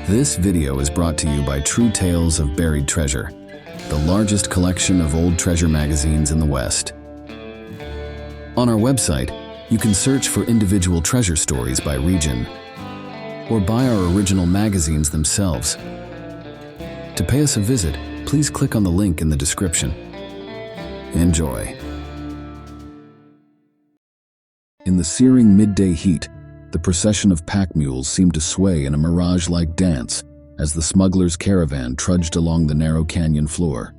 This video is brought to you by True Tales of Buried Treasure, the largest collection of old treasure magazines in the West. On our website, you can search for individual treasure stories by region, or buy our original magazines themselves. To pay us a visit, please click on the link in the description. Enjoy. In the searing midday heat, the procession of pack mules seemed to sway in a mirage-like dance as the smugglers' caravan trudged along the narrow canyon floor.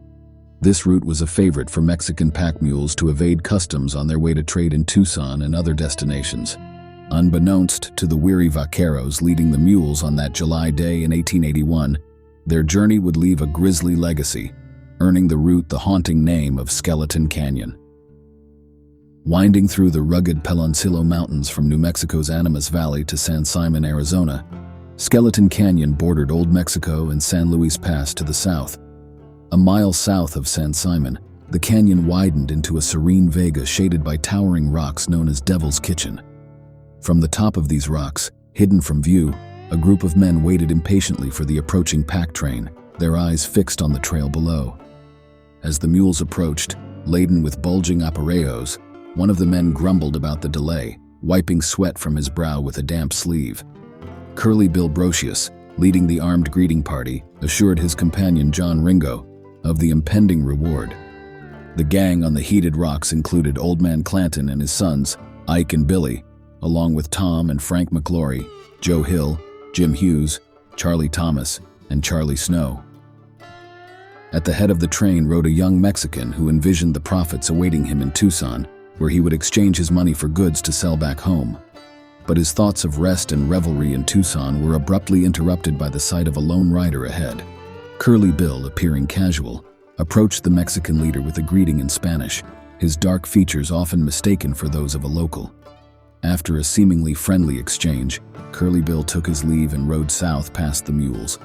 This route was a favorite for Mexican pack mules to evade customs on their way to trade in Tucson and other destinations. Unbeknownst to the weary vaqueros leading the mules on that July day in 1881, their journey would leave a grisly legacy, earning the route the haunting name of Skeleton Canyon. Winding through the rugged Peloncillo Mountains from New Mexico's Animas Valley to San Simon, Arizona, Skeleton Canyon bordered Old Mexico and San Luis Pass to the south. A mile south of San Simon, the canyon widened into a serene vega shaded by towering rocks known as Devil's Kitchen. From the top of these rocks, hidden from view, a group of men waited impatiently for the approaching pack train, their eyes fixed on the trail below. As the mules approached, laden with bulging apareos, one of the men grumbled about the delay, wiping sweat from his brow with a damp sleeve. Curly Bill Brocius, leading the armed greeting party, assured his companion John Ringo of the impending reward. The gang on the heated rocks included Old Man Clanton and his sons, Ike and Billy, along with Tom and Frank McLaury, Joe Hill, Jim Hughes, Charlie Thomas, and Charlie Snow. At the head of the train rode a young Mexican who envisioned the profits awaiting him in Tucson, where he would exchange his money for goods to sell back home. But his thoughts of rest and revelry in Tucson were abruptly interrupted by the sight of a lone rider ahead. Curly Bill, appearing casual, approached the Mexican leader with a greeting in Spanish, his dark features often mistaken for those of a local. After a seemingly friendly exchange, Curly Bill took his leave and rode south past the mules.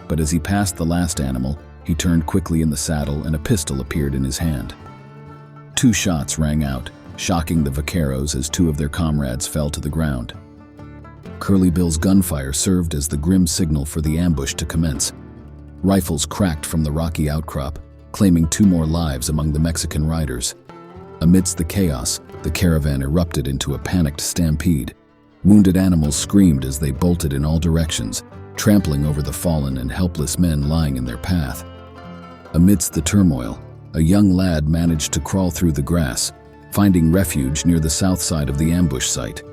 But as he passed the last animal, he turned quickly in the saddle and a pistol appeared in his hand. 2 shots rang out, shocking the vaqueros as 2 of their comrades fell to the ground. Curly Bill's gunfire served as the grim signal for the ambush to commence. Rifles cracked from the rocky outcrop, claiming 2 more lives among the Mexican riders. Amidst the chaos, the caravan erupted into a panicked stampede. Wounded animals screamed as they bolted in all directions, trampling over the fallen and helpless men lying in their path. Amidst the turmoil, a young lad managed to crawl through the grass, finding refuge near the south side of the ambush site.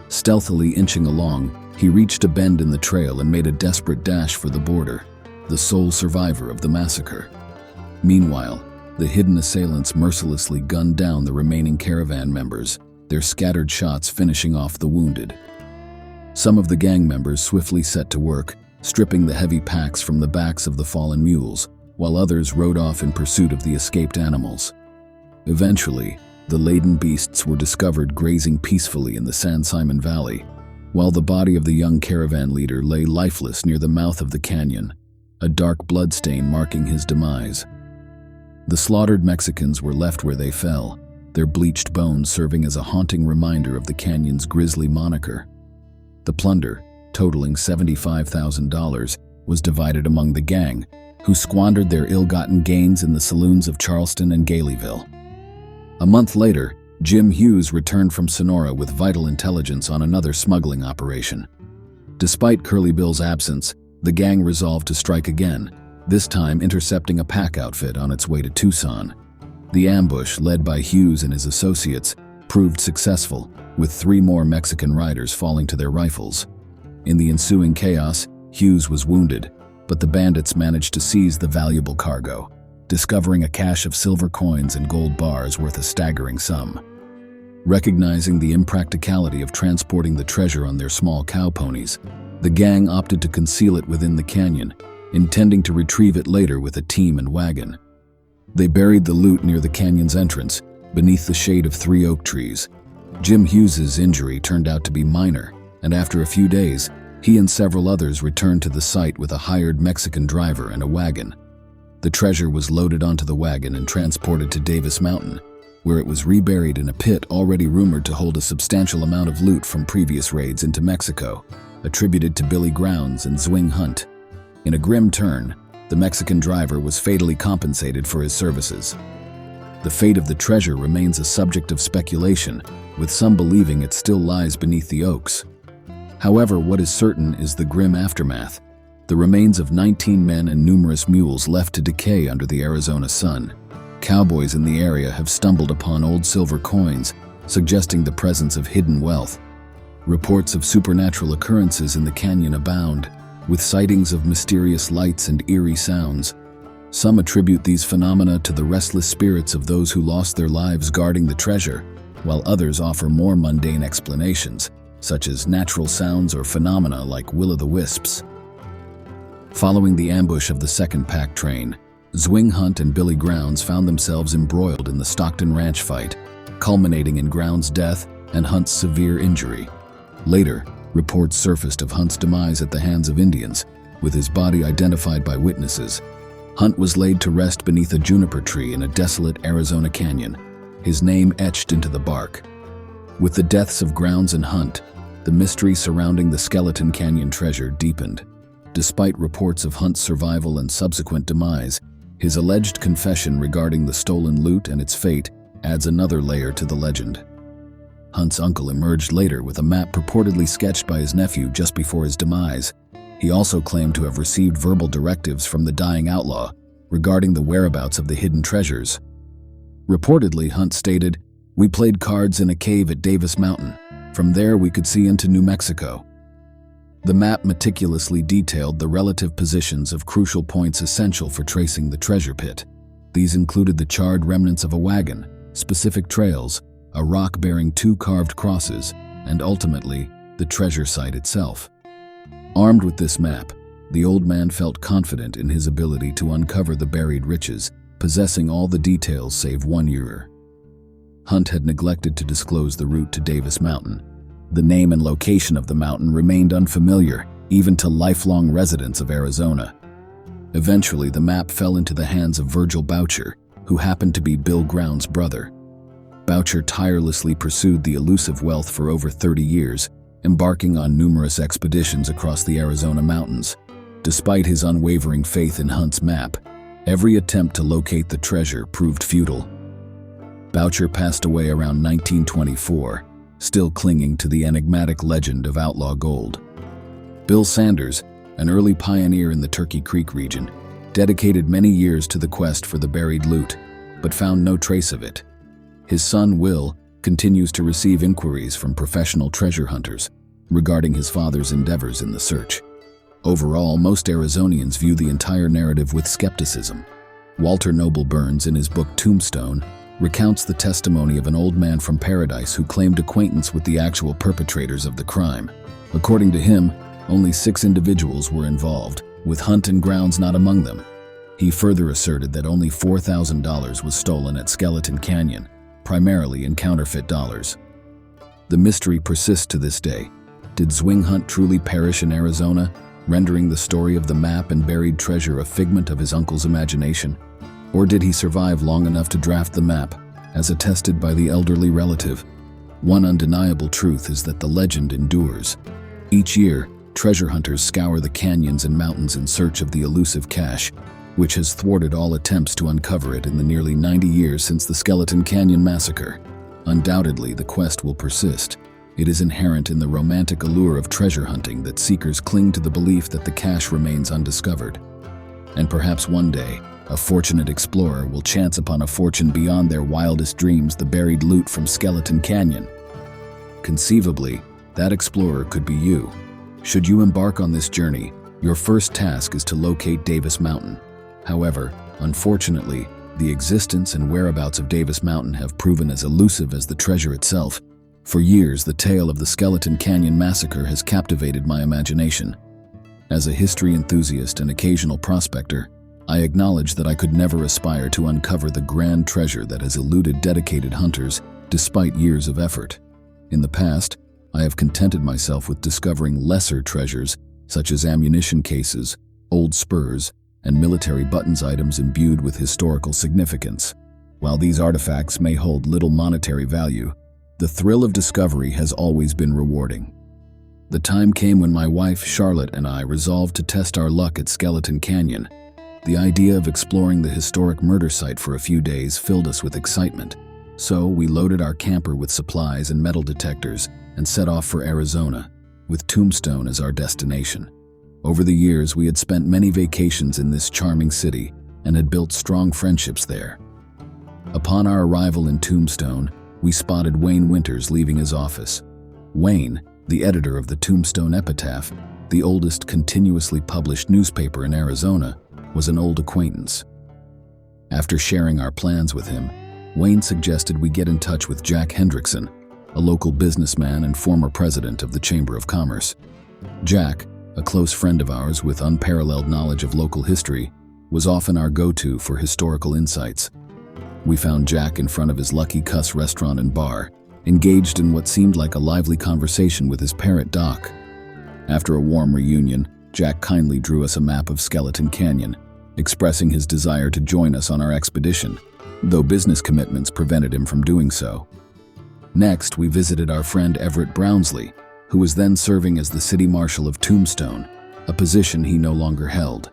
Stealthily inching along, he reached a bend in the trail and made a desperate dash for the border, the sole survivor of the massacre. Meanwhile, the hidden assailants mercilessly gunned down the remaining caravan members, their scattered shots finishing off the wounded. Some of the gang members swiftly set to work, stripping the heavy packs from the backs of the fallen mules, while others rode off in pursuit of the escaped animals. Eventually, the laden beasts were discovered grazing peacefully in the San Simon Valley, while the body of the young caravan leader lay lifeless near the mouth of the canyon, a dark bloodstain marking his demise. The slaughtered Mexicans were left where they fell, their bleached bones serving as a haunting reminder of the canyon's grisly moniker. The plunder, totaling $75,000, was divided among the gang, who squandered their ill-gotten gains in the saloons of Charleston and Galeyville. A month later, Jim Hughes returned from Sonora with vital intelligence on another smuggling operation. Despite Curly Bill's absence, the gang resolved to strike again, this time intercepting a pack outfit on its way to Tucson. The ambush, led by Hughes and his associates, proved successful, with 3 more Mexican riders falling to their rifles. In the ensuing chaos, Hughes was wounded, but the bandits managed to seize the valuable cargo, discovering a cache of silver coins and gold bars worth a staggering sum. Recognizing the impracticality of transporting the treasure on their small cow ponies, the gang opted to conceal it within the canyon, intending to retrieve it later with a team and wagon. They buried the loot near the canyon's entrance, beneath the shade of 3 oak trees. Jim Hughes's injury turned out to be minor, and after a few days, he and several others returned to the site with a hired Mexican driver and a wagon. The treasure was loaded onto the wagon and transported to Davis Mountain, where it was reburied in a pit already rumored to hold a substantial amount of loot from previous raids into Mexico, attributed to Billy Grounds and Zwing Hunt, In a grim turn, the Mexican driver was fatally compensated for his services. The fate of the treasure remains a subject of speculation, with some believing it still lies beneath the oaks. However, what is certain is the grim aftermath: the remains of 19 men and numerous mules left to decay under the Arizona sun. Cowboys in the area have stumbled upon old silver coins, suggesting the presence of hidden wealth. Reports of supernatural occurrences in the canyon abound, with sightings of mysterious lights and eerie sounds. Some attribute these phenomena to the restless spirits of those who lost their lives guarding the treasure, while others offer more mundane explanations, such as natural sounds or phenomena like will-o'-the-wisps. Following the ambush of the second pack train, Zwing Hunt and Billy Grounds found themselves embroiled in the Stockton Ranch fight, culminating in Grounds' death and Hunt's severe injury. Later, reports surfaced of Hunt's demise at the hands of Indians, with his body identified by witnesses. Hunt was laid to rest beneath a juniper tree in a desolate Arizona canyon, his name etched into the bark. With the deaths of Grounds and Hunt, the mystery surrounding the Skeleton Canyon treasure deepened. Despite reports of Hunt's survival and subsequent demise, his alleged confession regarding the stolen loot and its fate adds another layer to the legend. Hunt's uncle emerged later with a map purportedly sketched by his nephew just before his demise. He also claimed to have received verbal directives from the dying outlaw regarding the whereabouts of the hidden treasures. Reportedly, Hunt stated, "We played cards in a cave at Davis Mountain. From there we could see into New Mexico." The map meticulously detailed the relative positions of crucial points essential for tracing the treasure pit. These included the charred remnants of a wagon, specific trails, a rock bearing 2 carved crosses, and ultimately, the treasure site itself. Armed with this map, the old man felt confident in his ability to uncover the buried riches, possessing all the details save one error. Hunt had neglected to disclose the route to Davis Mountain. The name and location of the mountain remained unfamiliar, even to lifelong residents of Arizona. Eventually, the map fell into the hands of Virgil Boucher, who happened to be Bill Grounds' brother. Boucher tirelessly pursued the elusive wealth for over 30 years, embarking on numerous expeditions across the Arizona mountains. Despite his unwavering faith in Hunt's map, every attempt to locate the treasure proved futile. Boucher passed away around 1924, still clinging to the enigmatic legend of outlaw gold. Bill Sanders, an early pioneer in the Turkey Creek region, dedicated many years to the quest for the buried loot, but found no trace of it. His son, Will, continues to receive inquiries from professional treasure hunters regarding his father's endeavors in the search. Overall, most Arizonians view the entire narrative with skepticism. Walter Noble Burns, in his book Tombstone, recounts the testimony of an old man from Paradise who claimed acquaintance with the actual perpetrators of the crime. According to him, only 6 individuals were involved, with Hunt and Grounds not among them. He further asserted that only $4,000 was stolen at Skeleton Canyon, primarily in counterfeit dollars. The mystery persists to this day. Did Zwing Hunt truly perish in Arizona, rendering the story of the map and buried treasure a figment of his uncle's imagination? Or did he survive long enough to draft the map, as attested by the elderly relative? One undeniable truth is that the legend endures. Each year, treasure hunters scour the canyons and mountains in search of the elusive cache, which has thwarted all attempts to uncover it in the nearly 90 years since the Skeleton Canyon Massacre. Undoubtedly, the quest will persist. It is inherent in the romantic allure of treasure hunting that seekers cling to the belief that the cache remains undiscovered. And perhaps one day, a fortunate explorer will chance upon a fortune beyond their wildest dreams, the buried loot from Skeleton Canyon. Conceivably, that explorer could be you. Should you embark on this journey, your first task is to locate Davis Mountain. However, unfortunately, the existence and whereabouts of Davis Mountain have proven as elusive as the treasure itself. For years, the tale of the Skeleton Canyon Massacre has captivated my imagination. As a history enthusiast and occasional prospector, I acknowledge that I could never aspire to uncover the grand treasure that has eluded dedicated hunters despite years of effort. In the past, I have contented myself with discovering lesser treasures such as ammunition cases, old spurs, and military buttons items imbued with historical significance. While these artifacts may hold little monetary value, the thrill of discovery has always been rewarding. The time came when my wife, Charlotte, and I resolved to test our luck at Skeleton Canyon. The idea of exploring the historic murder site for a few days filled us with excitement. So we loaded our camper with supplies and metal detectors and set off for Arizona, with Tombstone as our destination. Over the years, we had spent many vacations in this charming city and had built strong friendships there. Upon our arrival in Tombstone, we spotted Wayne Winters leaving his office. Wayne, the editor of the Tombstone Epitaph, the oldest continuously published newspaper in Arizona, was an old acquaintance. After sharing our plans with him, Wayne suggested we get in touch with Jack Hendrickson, a local businessman and former president of the Chamber of Commerce. Jack, a close friend of ours with unparalleled knowledge of local history, was often our go-to for historical insights. We found Jack in front of his Lucky Cuss restaurant and bar, engaged in what seemed like a lively conversation with his parrot Doc. After a warm reunion, Jack kindly drew us a map of Skeleton Canyon, expressing his desire to join us on our expedition, though business commitments prevented him from doing so. Next, we visited our friend Everett Brownsley, who was then serving as the city marshal of Tombstone, a position he no longer held.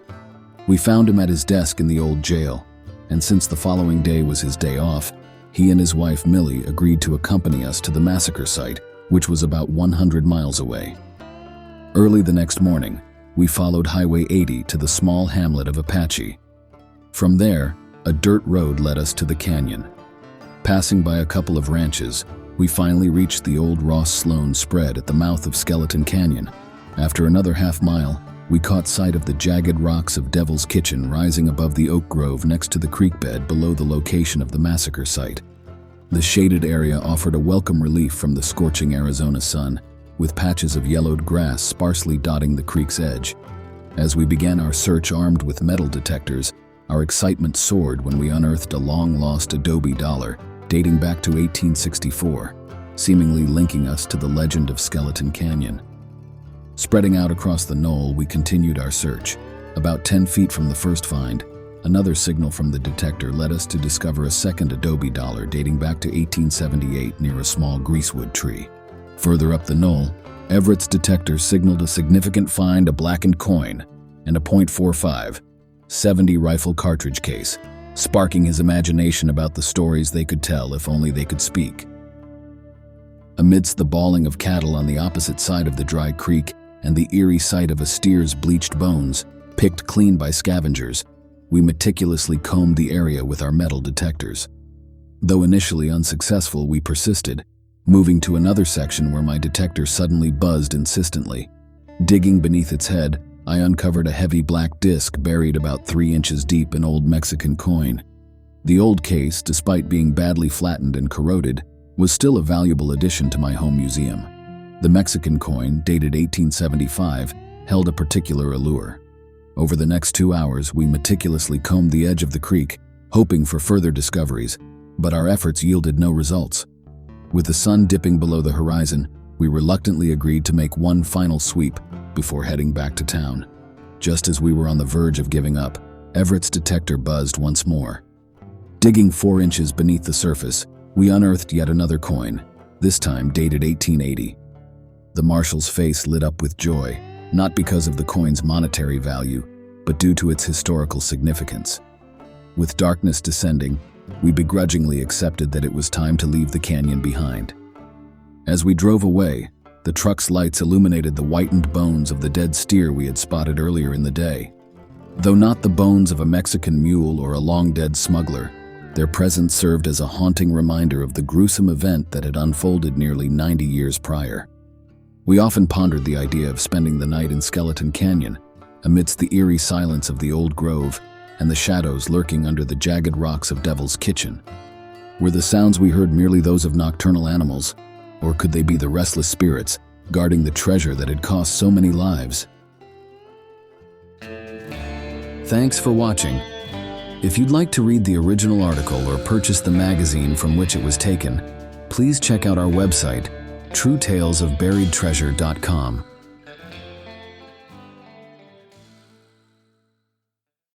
We found him at his desk in the old jail, and since the following day was his day off, he and his wife Millie agreed to accompany us to the massacre site, which was about 100 miles away. Early the next morning, we followed Highway 80 to the small hamlet of Apache. From there, a dirt road led us to the canyon. Passing by a couple of ranches, we finally reached the old Ross Sloan spread at the mouth of Skeleton Canyon. After another half mile, we caught sight of the jagged rocks of Devil's Kitchen rising above the oak grove next to the creek bed below the location of the massacre site. The shaded area offered a welcome relief from the scorching Arizona sun, with patches of yellowed grass sparsely dotting the creek's edge. As we began our search armed with metal detectors, our excitement soared when we unearthed a long-lost adobe dollar dating back to 1864, seemingly linking us to the legend of Skeleton Canyon. Spreading out across the knoll, we continued our search. About 10 feet from the first find, another signal from the detector led us to discover a second adobe dollar dating back to 1878 near a small greasewood tree. Further up the knoll, Everett's detector signaled a significant find, a blackened coin, and a .45 .70 rifle cartridge case, sparking his imagination about the stories they could tell if only they could speak. Amidst the bawling of cattle on the opposite side of the dry creek and the eerie sight of a steer's bleached bones, picked clean by scavengers, we meticulously combed the area with our metal detectors. Though initially unsuccessful, we persisted, moving to another section where my detector suddenly buzzed insistently. Digging beneath its head, I uncovered a heavy black disc buried about 3 inches deep in old Mexican coin. The old case, despite being badly flattened and corroded, was still a valuable addition to my home museum. The Mexican coin, dated 1875, held a particular allure. Over the next 2 hours, we meticulously combed the edge of the creek, hoping for further discoveries, but our efforts yielded no results. With the sun dipping below the horizon, we reluctantly agreed to make one final sweep before heading back to town. Just as we were on the verge of giving up, Everett's detector buzzed once more. Digging 4 inches beneath the surface, we unearthed yet another coin, this time dated 1880. The marshal's face lit up with joy, not because of the coin's monetary value, but due to its historical significance. With darkness descending, we begrudgingly accepted that it was time to leave the canyon behind. As we drove away, the truck's lights illuminated the whitened bones of the dead steer we had spotted earlier in the day. Though not the bones of a Mexican mule or a long-dead smuggler, their presence served as a haunting reminder of the gruesome event that had unfolded nearly 90 years prior. We often pondered the idea of spending the night in Skeleton Canyon, amidst the eerie silence of the old grove and the shadows lurking under the jagged rocks of Devil's Kitchen. Were the sounds we heard merely those of nocturnal animals, or could they be the restless spirits guarding the treasure that had cost so many lives? Thanks for watching. If you'd like to read the original article or purchase the magazine from which it was taken, please check out our website, truetalesofburiedtreasure.com.